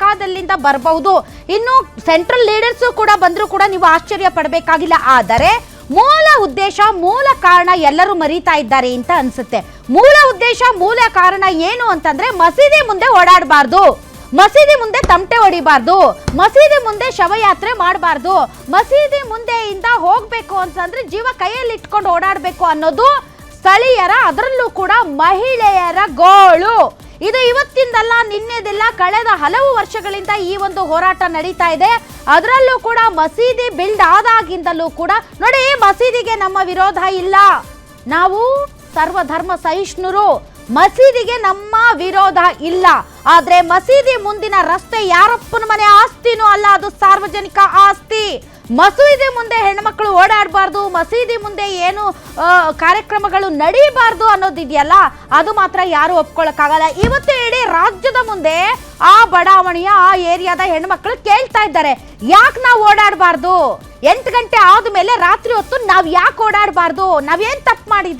ಬೇಕಾದಲ್ಲಿಂದ ಬರಬಹುದು. ಇನ್ನು central leaders ಕೂಡ ಬಂದರೂ ಕೂಡ ನೀವು ಆಶ್ಚರ್ಯ ಪಡಬೇಕಾಗಿಲ್ಲ. ಆದರೆ ಮೂಲ ಉದ್ದೇಶ, ಮೂಲ ಕಾರಣ ಎಲ್ಲರೂ ಮರೀತಾ ಇದ್ದಾರೆ ಅಂತ ಅನ್ಸುತ್ತೆ. ಮೂಲ ಉದ್ದೇಶ, ಮೂಲ ಕಾರಣ ಏನು ಅಂತಂದ್ರೆ ಮಸೀದಿ ಮುಂದೆ ಓಡಾಡಬಾರ್ದು, ಮಸೀದಿ ಮುಂದೆ ತಮಟೆ ಹೊಡಿಬಾರ್ದು, ಮಸೀದಿ ಮುಂದೆ ಶವಯಾತ್ರೆ ಮಾಡಬಾರ್ದು, ಮಸೀದಿ ಮುಂದೆಯಿಂದ ಹೋಗ್ಬೇಕು ಅಂತಂದ್ರೆ ಜೀವ ಕೈಯಲ್ಲಿ ಇಟ್ಕೊಂಡು ಓಡಾಡಬೇಕು ಅನ್ನೋದು ಸ್ಥಳೀಯರ, ಅದರಲ್ಲೂ ಕೂಡ ಮಹಿಳೆಯರ ಗೋಳು. ಇದು ಇವತ್ತಿಂದಲ್ಲ, ನಿನ್ನೆದಿಲ್ಲ, ಕಳೆದ ಹಲವು ವರ್ಷಗಳಿಂದ ಈ ಒಂದು ಹೋರಾಟ ನಡೀತಾ ಇದೆ. ಅದರಲ್ಲೂ ಕೂಡ ಮಸೀದಿ ಬಿಲ್ಡ್ ಆದಾಗಿಂದಲೂ ಕೂಡ ನೋಡಿ, ಮಸೀದಿಗೆ ನಮ್ಮ ವಿರೋಧ ಇಲ್ಲ, ನಾವು ಸರ್ವಧರ್ಮ ಸಹಿಷ್ಣುರು, ಮಸೀದಿಗೆ ನಮ್ಮ ವಿರೋಧ ಇಲ್ಲ. ಆದ್ರೆ ಮಸೀದಿ ಮುಂದಿನ ರಸ್ತೆ ಯಾರಪ್ಪನ ಮನೆ ಆಸ್ತಿನೂ ಅಲ್ಲ, ಅದು ಸಾರ್ವಜನಿಕ ಆಸ್ತಿ. ಮಸೀದಿ ಮುಂದೆ ಹೆಣ್ಮಕ್ಳು ಓಡಾಡಬಾರ್ದು, ಮಸೀದಿ ಮುಂದೆ ಏನು ಕಾರ್ಯಕ್ರಮಗಳು ನಡೀಬಾರ್ದು ಅನ್ನೋದಿದೆಯಲ್ಲ, ಅದು ಮಾತ್ರ ಯಾರು ಒಪ್ಕೊಳ್ಳೋಕ್ಕಾಗಲ್ಲ. ಇವತ್ತು ಇಡೀ ರಾಜ್ಯದ ಮುಂದೆ ಆ ಬಡಾವಣೆಯ, ಆ ಏರಿಯಾದ ಹೆಣ್ಮಕ್ಳು ಕೇಳ್ತಾ ಇದ್ದಾರೆ, ಯಾಕೆ ನಾವು ಓಡಾಡಬಾರ್ದು? 8 ಗಂಟೆ ಆದ್ಮೇಲೆ ರಾತ್ರಿ ಹೊತ್ತು ನಾವ್ ಯಾಕೆ ಓಡಾಡಬಾರ್ದು? ನಾವೇನ್ ತಪ್ಪು ಮಾಡಿದ್ವಿ?